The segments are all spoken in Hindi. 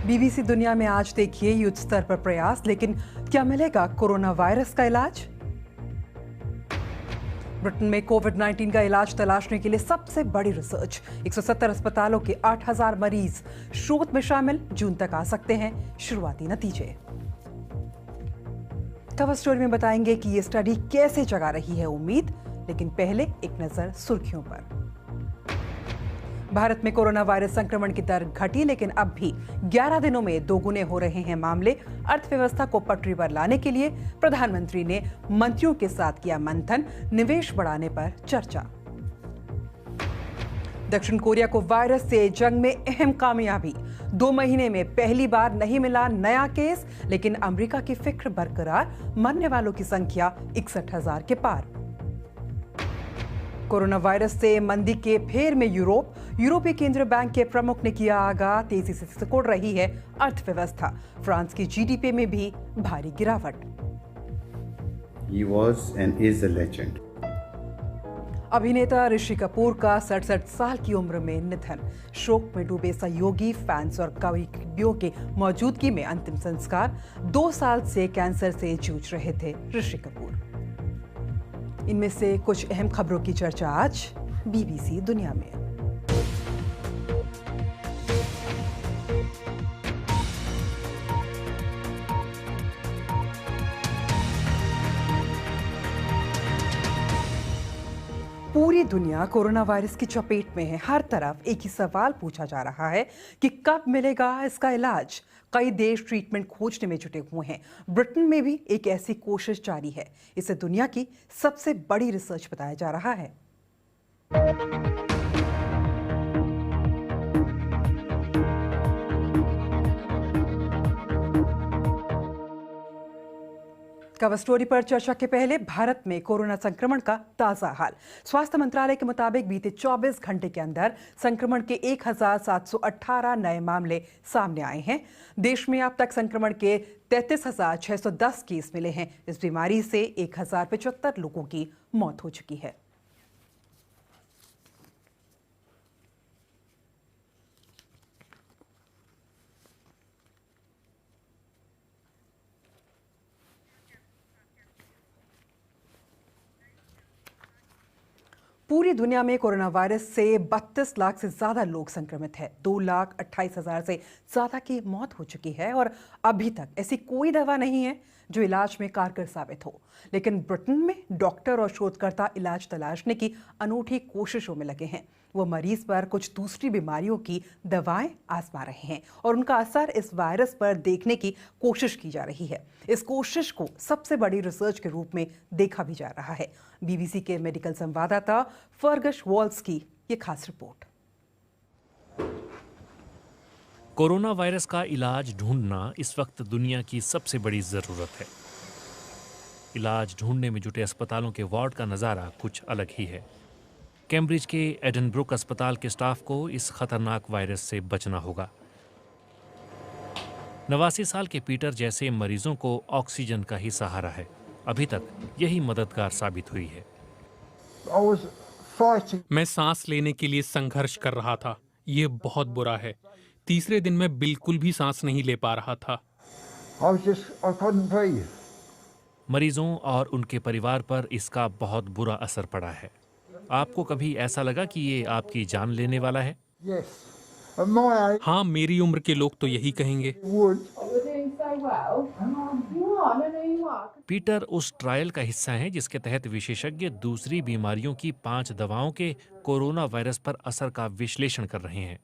बीबीसी दुनिया में आज देखिए युद्ध स्तर पर प्रयास, लेकिन क्या मिलेगा कोरोना वायरस का इलाज? ब्रिटेन में कोविड-19 का इलाज तलाशने के लिए सबसे बड़ी रिसर्च। 170 अस्पतालों के 8,000 मरीज शोध में शामिल। जून तक आ सकते हैं शुरुआती नतीजे। कवर स्टोरी में बताएंगे कि ये स्टडी कैसे जगा रही है उम्मीद, लेकिन पहले एक नजर सुर्खियों पर। भारत में कोरोना वायरस संक्रमण की दर घटी, लेकिन अब भी 11 दिनों में दोगुने हो रहे हैं मामले। अर्थव्यवस्था को पटरी पर लाने के लिए प्रधानमंत्री ने मंत्रियों के साथ किया मंथन, निवेश बढ़ाने पर चर्चा। दक्षिण कोरिया को वायरस से जंग में अहम कामयाबी। 2 महीने में पहली बार नहीं मिला नया केस, लेकिन अमेरिका की फिक्र बरकरार। मरने वालों की संख्या 61,000 के पार। कोरोना वायरस से मंदी के फेर में यूरोपीय केंद्रीय बैंक के प्रमुख ने किया आगाह। तेजी से सिकुड़ रही है अर्थव्यवस्था। फ्रांस की जीडीपी में भी भारी गिरावट। He was and is a legend. अभिनेता ऋषि कपूर का 67 साल की उम्र में निधन। शोक में डूबे सहयोगी, फैंस और करीबियों के मौजूदगी में अंतिम संस्कार। 2 साल से कैंसर से जूझ रहे थे ऋषि कपूर। इनमें से कुछ अहम खबरों की चर्चा आज बीबीसी दुनिया में। पूरी दुनिया कोरोना वायरस की चपेट में है। हर तरफ एक ही सवाल पूछा जा रहा है कि कब मिलेगा इसका इलाज। कई देश ट्रीटमेंट खोजने में जुटे हुए हैं। ब्रिटेन में भी एक ऐसी कोशिश जारी है। इसे दुनिया की सबसे बड़ी रिसर्च बताया जा रहा है। कवर स्टोरी पर चर्चा के पहले भारत में कोरोना संक्रमण का ताजा हाल। स्वास्थ्य मंत्रालय के मुताबिक बीते 24 घंटे के अंदर संक्रमण के 1,718 नए मामले सामने आए हैं। देश में अब तक संक्रमण के 33,610 केस मिले हैं। इस बीमारी से 1,075 लोगों की मौत हो चुकी है। पूरी दुनिया में कोरोना वायरस से 32 लाख से ज्यादा लोग संक्रमित हैं। 2,28,000 से ज्यादा की मौत हो चुकी है और अभी तक ऐसी कोई दवा नहीं है जो इलाज में कारगर साबित हो। लेकिन ब्रिटेन में डॉक्टर और शोधकर्ता इलाज तलाशने की अनूठी कोशिशों में लगे हैं। वो मरीज पर कुछ दूसरी बीमारियों की दवाएं आजमा रहे हैं और उनका असर इस वायरस पर देखने की कोशिश की जा रही है। इस कोशिश को सबसे बड़ी रिसर्च के रूप में देखा भी जा रहा है। बीबीसी के मेडिकल संवाददाता फर्गस वॉल्स की ये खास रिपोर्ट। कोरोना वायरस का इलाज ढूंढना इस वक्त दुनिया की सबसे बड़ी जरूरत है। इलाज ढूंढने में जुटे अस्पतालों के वार्ड का नजारा कुछ अलग ही है। कैम्ब्रिज के एडनब्रुक अस्पताल के स्टाफ को इस खतरनाक वायरस से बचना होगा। 89 साल के पीटर जैसे मरीजों को ऑक्सीजन का ही सहारा है। अभी तक यही मददगार साबित हुई है। मैं सांस लेने के लिए संघर्ष कर रहा था। ये बहुत बुरा है। तीसरे दिन मैं बिल्कुल भी सांस नहीं ले पा रहा था। मरीजों और उनके परिवार पर इसका बहुत बुरा असर पड़ा है। आपको कभी ऐसा लगा कि ये आपकी जान लेने वाला है? हाँ, मेरी उम्र के लोग तो यही कहेंगे। पीटर उस ट्रायल का हिस्सा हैं जिसके तहत विशेषज्ञ दूसरी बीमारियों की 5 दवाओं के कोरोना वायरस पर असर का विश्लेषण कर रहे हैं।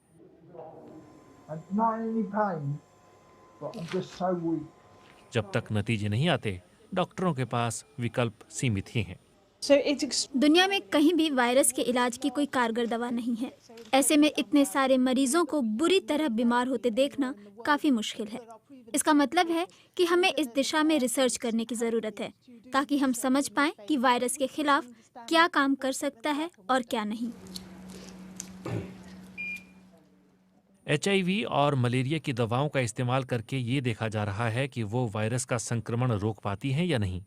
जब तक नतीजे नहीं आते, डॉक्टरों के पास विकल्प सीमित ही हैं। दुनिया में कहीं भी वायरस के इलाज की कोई कारगर दवा नहीं है। ऐसे में इतने सारे मरीजों को बुरी तरह बीमार होते देखना काफी मुश्किल है। इसका मतलब है कि हमें इस दिशा में रिसर्च करने की जरूरत है ताकि हम समझ पाएं कि वायरस के खिलाफ क्या काम कर सकता है और क्या नहीं। HIV और मलेरिया की दवाओं का इस्तेमाल करके ये देखा जा रहा है कि वो वायरस का संक्रमण रोक पाती हैं या नहीं।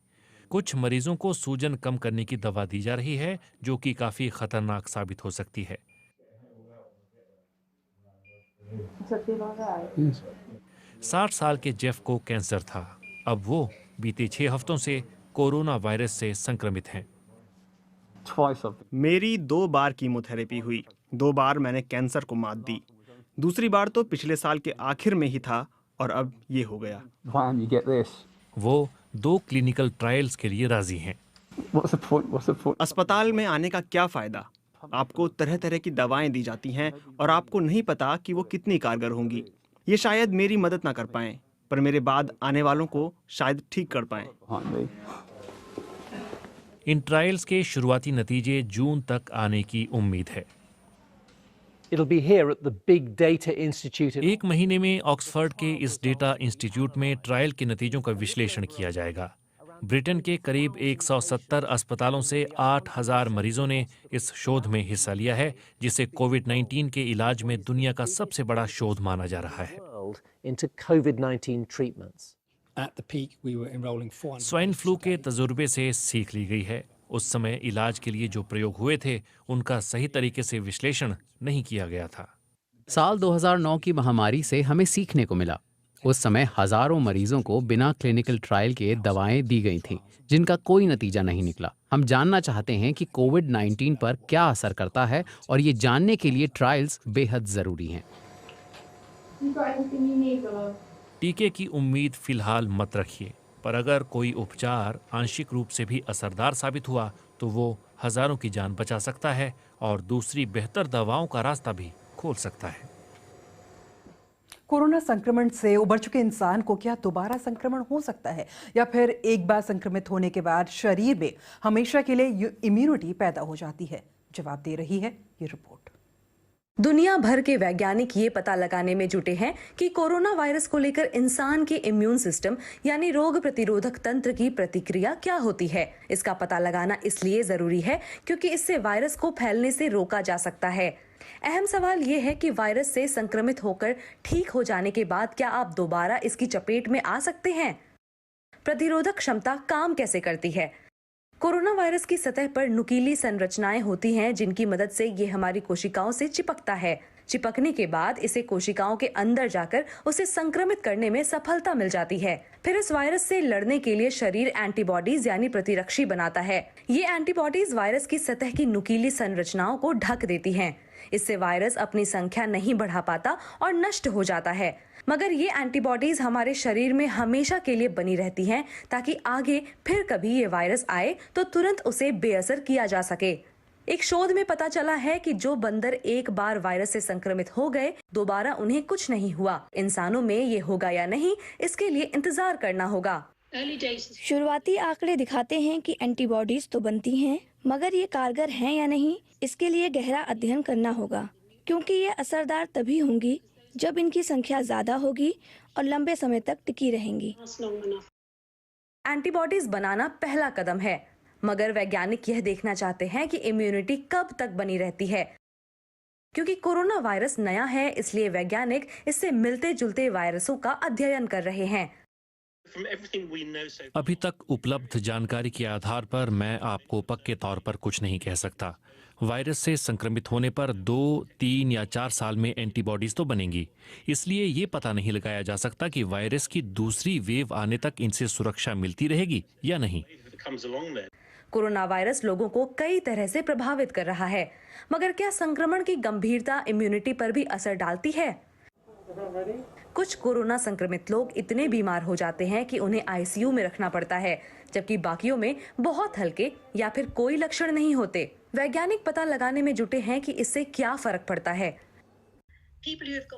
कुछ मरीजों को सूजन कम करने की दवा दी जा रही है, जो कि काफी खतरनाक साबित हो सकती है। Yes. 60 साल के जेफ को कैंसर था। अब वो बीते 6 हफ्तों से कोरोना वायरस से संक्रमित हैं। मेरी 2 बार कीमोथेरेपी हुई। 2 बार मैंने कैंसर को मात दी। दूसरी बार तो पिछले साल के आखिर में ही था और अब ये हो गया। वो 2 क्लिनिकल ट्रायल्स के लिए राजी हैं। अस्पताल में आने का क्या फायदा? आपको तरह तरह की दवाएं दी जाती हैं और आपको नहीं पता कि वो कितनी कारगर होंगी। ये शायद मेरी मदद ना कर पाएं, पर मेरे बाद आने वालों को शायद ठीक कर पाएं। इन ट्रायल्स के शुरुआती नतीजे जून तक आने की उम्मीद है। It'll be here at the Big Data Institute. 1 महीने में ऑक्सफोर्ड के इस डेटा इंस्टीट्यूट में ट्रायल के नतीजों का विश्लेषण किया जाएगा। ब्रिटेन के करीब 170 अस्पतालों से 8,000 मरीजों ने इस शोध में हिस्सा लिया है, जिसे कोविड-19 के इलाज में दुनिया का सबसे बड़ा शोध माना जा रहा है। Into COVID-19 treatments. At the peak, we were enrolling 400. Swine flu के तजुर्बे से सीख ली गई है। उस समय इलाज के लिए जो प्रयोग हुए थे, उनका सही तरीके से विश्लेषण नहीं किया गया था। साल 2009 की महामारी से हमें सीखने को मिला। उस समय हजारों मरीजों को बिना क्लिनिकल ट्रायल के दवाएं दी गई थीं, जिनका कोई नतीजा नहीं निकला। हम जानना चाहते हैं कि कोविड-19 पर क्या असर करता है और ये जानने के लिए ट्रायल्स बेहद जरूरी हैं। टीके की उम्मीद फिलहाल मत रखिए, पर अगर कोई उपचार आंशिक रूप से भी असरदार साबित हुआ तो वो हजारों की जान बचा सकता है और दूसरी बेहतर दवाओं का रास्ता भी खोल सकता है। कोरोना संक्रमण से उबर चुके इंसान को क्या दोबारा संक्रमण हो सकता है, या फिर एक बार संक्रमित होने के बाद शरीर में हमेशा के लिए इम्यूनिटी पैदा हो जाती है? जवाब दे रही है ये रिपोर्ट। दुनिया भर के वैज्ञानिक ये पता लगाने में जुटे हैं कि कोरोना वायरस को लेकर इंसान के इम्यून सिस्टम यानी रोग प्रतिरोधक तंत्र की प्रतिक्रिया क्या होती है। इसका पता लगाना इसलिए जरूरी है क्योंकि इससे वायरस को फैलने से रोका जा सकता है। अहम सवाल ये है कि वायरस से संक्रमित होकर ठीक हो जाने के बाद क्या आप दोबारा इसकी चपेट में आ सकते हैं? प्रतिरोधक क्षमता काम कैसे करती है? कोरोना वायरस की सतह पर नुकीली संरचनाएं होती हैं जिनकी मदद से ये हमारी कोशिकाओं से चिपकता है। चिपकने के बाद इसे कोशिकाओं के अंदर जाकर उसे संक्रमित करने में सफलता मिल जाती है। फिर इस वायरस से लड़ने के लिए शरीर एंटीबॉडीज यानी प्रतिरक्षी बनाता है। ये एंटीबॉडीज वायरस की सतह की नुकीली संरचनाओं को ढक देती हैं। इससे वायरस अपनी संख्या नहीं बढ़ा पाता और नष्ट हो जाता है। मगर ये एंटीबॉडीज हमारे शरीर में हमेशा के लिए बनी रहती हैं ताकि आगे फिर कभी ये वायरस आए तो तुरंत उसे बेअसर किया जा सके। एक शोध में पता चला है कि जो बंदर एक बार वायरस से संक्रमित हो गए, दोबारा उन्हें कुछ नहीं हुआ। इंसानों में ये होगा या नहीं, इसके लिए इंतजार करना होगा। शुरुआती आंकड़े दिखाते हैं कि एंटीबॉडीज तो बनती हैं, मगर ये कारगर हैं या नहीं, इसके लिए गहरा अध्ययन करना होगा, क्योंकि ये असरदार तभी होंगी जब इनकी संख्या ज्यादा होगी और लंबे समय तक टिकी रहेंगी। एंटीबॉडीज बनाना पहला कदम है, मगर वैज्ञानिक यह देखना चाहते हैं कि इम्यूनिटी कब तक बनी रहती है। क्योंकि कोरोना वायरस नया है, इसलिए वैज्ञानिक इससे मिलते जुलते वायरसों का अध्ययन कर रहे हैं। अभी तक उपलब्ध जानकारी के आधार पर मैं आपको पक्के तौर पर कुछ नहीं कह सकता। वायरस से संक्रमित होने पर 2, 3 या 4 साल में एंटीबॉडीज तो बनेंगी, इसलिए ये पता नहीं लगाया जा सकता कि वायरस की दूसरी वेव आने तक इनसे सुरक्षा मिलती रहेगी या नहीं। कोरोना वायरस लोगों को कई तरह से प्रभावित कर रहा है, मगर क्या संक्रमण की गंभीरता इम्यूनिटी पर भी असर डालती है? कुछ कोरोना संक्रमित लोग इतने बीमार हो जाते हैं कि उन्हें आईसीयू में रखना पड़ता है, जबकि बाकियों में बहुत हल्के या फिर कोई लक्षण नहीं होते। वैज्ञानिक पता लगाने में जुटे हैं कि इससे क्या फर्क पड़ता है।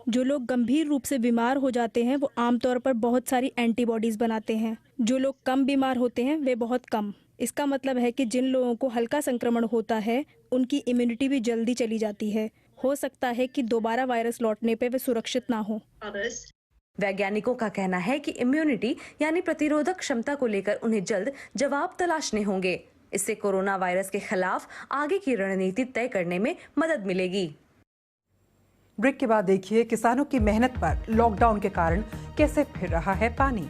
जो लोग गंभीर रूप से बीमार हो जाते हैं वो आमतौर पर बहुत सारी एंटीबॉडीज बनाते हैं। जो लोग कम बीमार होते हैं वे बहुत कम। इसका मतलब है कि जिन लोगों को हल्का संक्रमण होता है उनकी इम्यूनिटी भी जल्दी चली जाती है। हो सकता है कि दोबारा वायरस लौटने पे वे सुरक्षित ना हो। वैज्ञानिकों का कहना है कि इम्यूनिटी यानी प्रतिरोधक क्षमता को लेकर उन्हें जल्द जवाब तलाशने होंगे। इससे कोरोना वायरस के खिलाफ आगे की रणनीति तय करने में मदद मिलेगी। ब्रेक के बाद देखिए किसानों की मेहनत पर लॉकडाउन के कारण कैसे फिर रहा है पानी,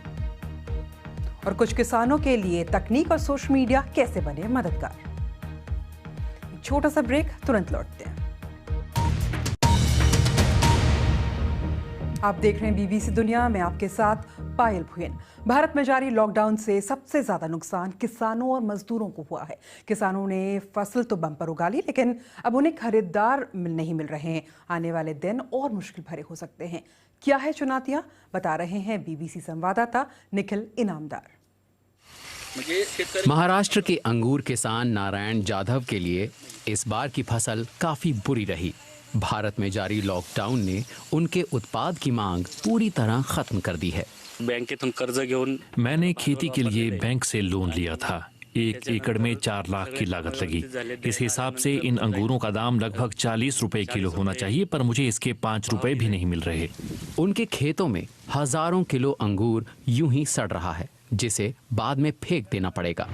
और कुछ किसानों के लिए तकनीक और सोशल मीडिया कैसे बने मददगार। छोटा सा ब्रेक, तुरंत लौटते हैं। आप देख रहे हैं बीबीसी दुनिया में, आपके साथ पायल भुयन। भारत में जारी लॉकडाउन से सबसे ज्यादा नुकसान किसानों और मजदूरों को हुआ है। किसानों ने फसल तो बम्पर उगा ली, लेकिन अब उन्हें खरीदार नहीं मिल रहे हैं। आने वाले दिन और मुश्किल भरे हो सकते हैं। क्या है चुनौतियां, बता रहे हैं बीबीसी संवाददाता निखिल इनामदार। महाराष्ट्र के अंगूर किसान नारायण जाधव के लिए इस बार की फसल काफी बुरी रही। भारत में जारी लॉकडाउन ने उनके उत्पाद की मांग पूरी तरह खत्म कर दी है। बँकेतून कर्ज घेऊन मैंने खेती के लिए बैंक से लोन लिया था। 1 एकड़ में 4 लाख की लागत लगी। इस हिसाब से इन अंगूरों का दाम लगभग 40 रुपए किलो होना चाहिए, पर मुझे इसके 5 रुपए भी नहीं मिल रहे। उनके खेतों में हजारों किलो अंगूर यूं ही सड़ रहा है, जिसे बाद में फेंक देना पड़ेगा।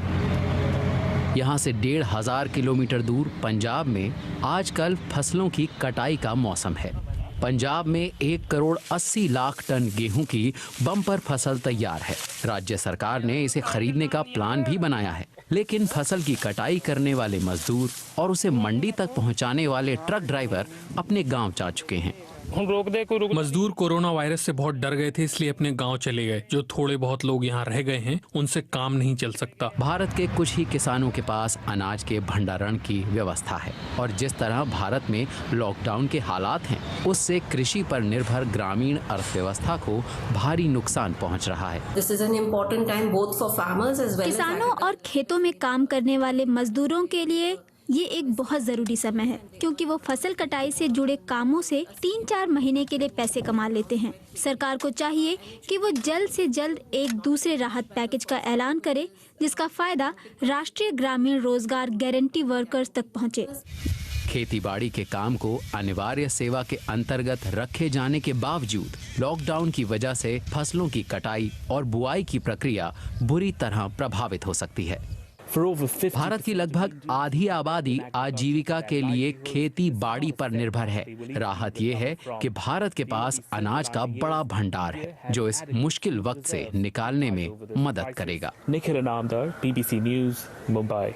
यहाँ से 1,500 किलोमीटर दूर पंजाब में आजकल फसलों की कटाई का मौसम है। पंजाब में 1 करोड़ 80 लाख टन गेहूं की बम्पर फसल तैयार है। राज्य सरकार ने इसे खरीदने का प्लान भी बनाया है, लेकिन फसल की कटाई करने वाले मजदूर और उसे मंडी तक पहुंचाने वाले ट्रक ड्राइवर अपने गांव जा चुके हैं। मजदूर कोरोना वायरस से बहुत डर गए थे, इसलिए अपने गांव चले गए। जो थोड़े बहुत लोग यहाँ रह गए हैं, उनसे काम नहीं चल सकता। भारत के कुछ ही किसानों के पास अनाज के भंडारण की व्यवस्था है, और जिस तरह भारत में लॉकडाउन के हालात हैं, उससे कृषि पर निर्भर ग्रामीण अर्थव्यवस्था को भारी नुकसान पहुँच रहा है। किसानों और खेतों में काम करने वाले मजदूरों के लिए ये एक बहुत ज़रूरी समय है, क्योंकि वो फसल कटाई से जुड़े कामों से 3-4 महीने के लिए पैसे कमा लेते हैं। सरकार को चाहिए कि वो जल्द से जल्द एक दूसरे राहत पैकेज का ऐलान करे, जिसका फायदा राष्ट्रीय ग्रामीण रोजगार गारंटी वर्कर्स तक पहुंचे। खेती बाड़ी के काम को अनिवार्य सेवा के अंतर्गत रखे जाने के बावजूद लॉकडाउन की वजह से फसलों की कटाई और बुआई की प्रक्रिया बुरी तरह प्रभावित हो सकती है। भारत की लगभग आधी आबादी आजीविका के लिए खेती बाड़ी पर निर्भर है। राहत ये है कि भारत के पास अनाज का बड़ा भंडार है, जो इस मुश्किल वक्त से निकालने में मदद करेगा। Nikhil Inamdar, BBC news, Mumbai.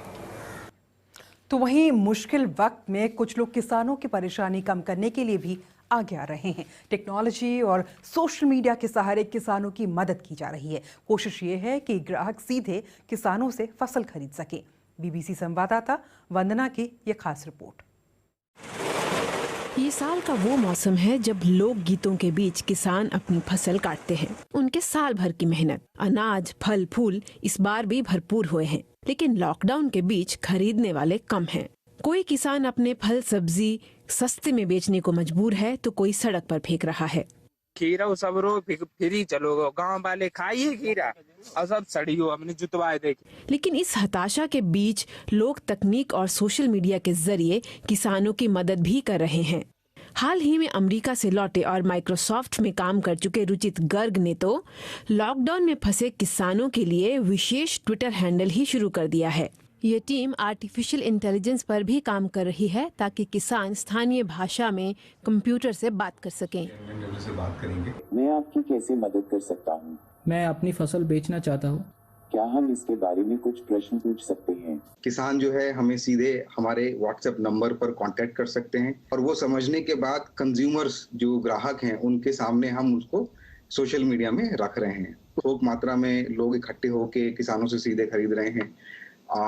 तो वहीं मुश्किल वक्त में कुछ लोग किसानों की परेशानी कम करने के लिए भी आगे आ रहे हैं। टेक्नोलॉजी और सोशल मीडिया के सहारे किसानों की मदद की जा रही है। कोशिश ये है कि ग्राहक सीधे किसानों से फसल खरीद सके। बीबीसी संवाददाता वंदना की ये खास रिपोर्ट। ये साल का वो मौसम है जब लोक गीतों के बीच किसान अपनी फसल काटते हैं। उनके साल भर की मेहनत, अनाज, फल फूल इस बार भी भरपूर हुए हैं, लेकिन लॉकडाउन के बीच खरीदने वाले कम हैं। कोई किसान अपने फल सब्जी सस्ते में बेचने को मजबूर है, तो कोई सड़क पर फेंक रहा है। खीरा सब रो फिर ही चलो, गांव वाले खाइए खीरा और सब सड़ी हो, हमने जुतवाए देखे। लेकिन इस हताशा के बीच लोग तकनीक और सोशल मीडिया के जरिए किसानों की मदद भी कर रहे हैं। हाल ही में अमेरिका से लौटे और माइक्रोसॉफ्ट में काम कर चुके रुचित गर्ग ने तो लॉकडाउन में फंसे किसानों के लिए विशेष ट्विटर हैंडल ही शुरू कर दिया है। ये टीम आर्टिफिशियल इंटेलिजेंस पर भी काम कर रही है, ताकि किसान स्थानीय भाषा में कंप्यूटर से बात कर सकें। मैं आपकी कैसे मदद कर सकता हूँ? मैं अपनी फसल बेचना चाहता हूँ। क्या हम इसके बारे में कुछ प्रश्न पूछ सकते हैं? किसान जो है हमें सीधे हमारे व्हाट्सएप नंबर पर कांटेक्ट कर सकते हैं, और वो समझने के बाद कंज्यूमर्स जो ग्राहक हैं उनके सामने हम उसको सोशल मीडिया में रख रहे हैं। थोक मात्रा में लोग इकट्ठे होकर किसानों से सीधे खरीद रहे हैं।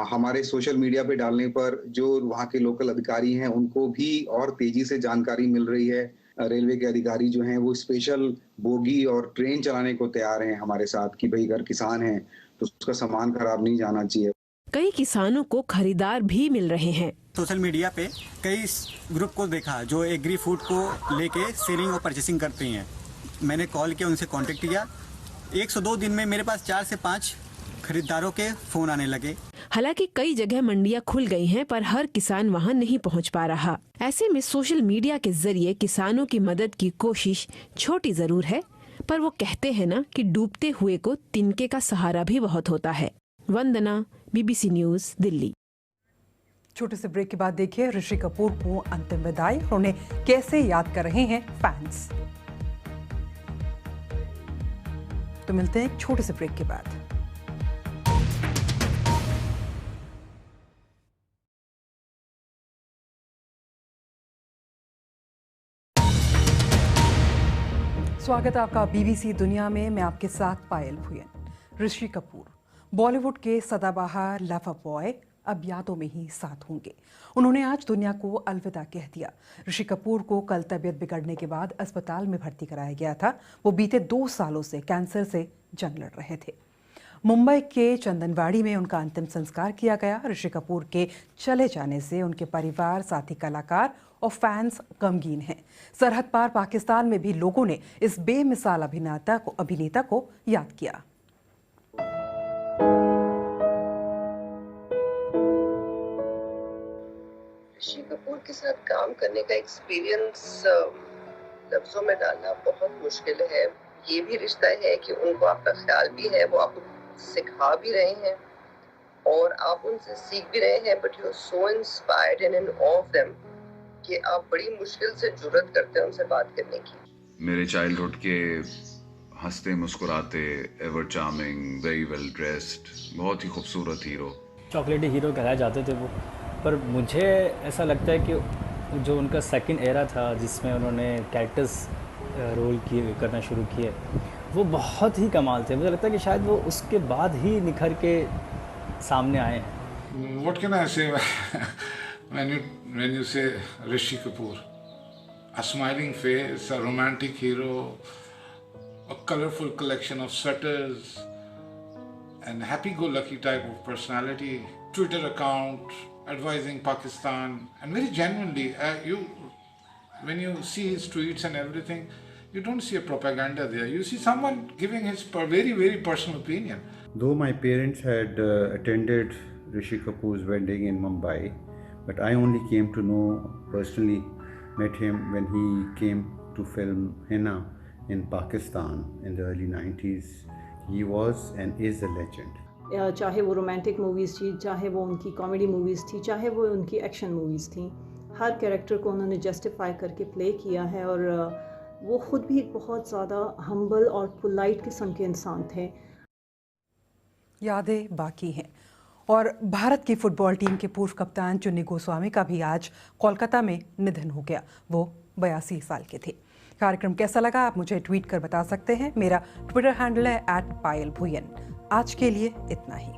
हमारे सोशल मीडिया पे डालने पर जो वहाँ के लोकल अधिकारी हैं उनको भी और तेजी से जानकारी मिल रही है। रेलवे के अधिकारी जो हैं वो स्पेशल बोगी और ट्रेन चलाने को तैयार हैं हमारे साथ कि भाई अगर किसान है तो उसका सामान खराब नहीं जाना चाहिए। कई किसानों को खरीदार भी मिल रहे हैं। सोशल मीडिया पे कई ग्रुप को देखा जो एग्री फूड को लेके सेलिंग और परचेसिंग करते हैं। मैंने कॉल किया, उनसे कांटेक्ट किया। 102 दिन में मेरे पास 4 से 5 खरीदारों के फोन आने लगे। हालांकि कई जगह मंडियां खुल गई हैं, पर हर किसान वहां नहीं पहुंच पा रहा। ऐसे में सोशल मीडिया के जरिए किसानों की मदद की कोशिश छोटी जरूर है, पर वो कहते हैं ना कि डूबते हुए को तिनके का सहारा भी बहुत होता है। वंदना, बीबीसी न्यूज़, दिल्ली। छोटे से ब्रेक के बाद देखिए ऋषि कपूर को अंतिम विदाई और उन्हें कैसे याद कर रहे हैं फैंस। तो मिलते हैं एक छोटे से ब्रेक के बाद। स्वागत है आपका बीबीसी दुनिया में। मैं आपके साथ पायल भुयन। ऋषि कपूर बॉलीवुड के सदाबहार लवर बॉय अब यादों में ही साथ होंगे। उन्होंने आज दुनिया को अलविदा कह दिया। ऋषि कपूर को कल तबीयत बिगड़ने के बाद अस्पताल में भर्ती कराया गया था। वो बीते 2 सालों से कैंसर से जंग लड़ रहे थे। मुंबई के चंदनवाड़ी में उनका अंतिम संस्कार किया गया। ऋषि कपूर के चले जाने से उनके परिवार, साथी कलाकार और फैंस गमगीन हैं। सरहद पार पाकिस्तान में भी लोगों ने इस बेमिसाल अभिनेता को याद किया। ऋषि कपूर के साथ काम करने का एक्सपीरियंस लफ्जों में डालना बहुत मुश्किल है। ये भी रिश्ता है कि उनको आपका ख्याल भी है, वो आपको सिखा भी रहे हैं और आप उनसे सीख भी रहे हैं, but you are so inspired and in awe of them कि आप बड़ी मुश्किल से जुर्रत करते हैं उनसे बात करने की। मेरे चाइल्डहुड के हंसते मुस्कुराते, ever charming, very well dressed, बहुत ही खूबसूरत हीरो, चॉकलेटी हीरो कहलाए जाते थे वो। पर मुझे ऐसा लगता है कि जो उनका सेकंड एरा था जिसमें उन्होंने कैरेक्टर्स रोल करना शुरू किए, वो बहुत ही कमाल थे। मुझे लगता है कि शायद वो उसके बाद ही निखर के सामने आए हैं। What can I say when you say Rishi Kapoor? A smiling face, a romantic hero, a colorful collection of sweaters, and happy-go-lucky type of personality. Twitter account advising Pakistan, and very genuinely, when you see his tweets and everything, you don't see a propaganda there. You see someone giving his very, very personal opinion. Though my parents had attended Rishi Kapoor's wedding in Mumbai, but I only came to know, personally met him when he came to film Henna in Pakistan in the early 90s. He was and is a legend. चाहे वो रोमांटिक मूवीज़ थी, चाहे वो उनकी कॉमेडी मूवीज़ थी, चाहे वो उनकी एक्शन मूवीज़ थी, हर कैरेक्टर को उन्होंने जस्टिफाई करके प्ले किया है और वो खुद भी एक बहुत ज़्यादा हम्बल और पोलाइट किस्म के इंसान थे। यादें बाकी हैं। और भारत की फुटबॉल टीम के पूर्व कप्तान चुन्नी गोस्वामी का भी आज कोलकाता में निधन हो गया। वो 82 साल के थे। कार्यक्रम कैसा लगा आप मुझे ट्वीट कर बता सकते हैं। मेरा ट्विटर हैंडल है @पायल भुयन। आज के लिए इतना ही।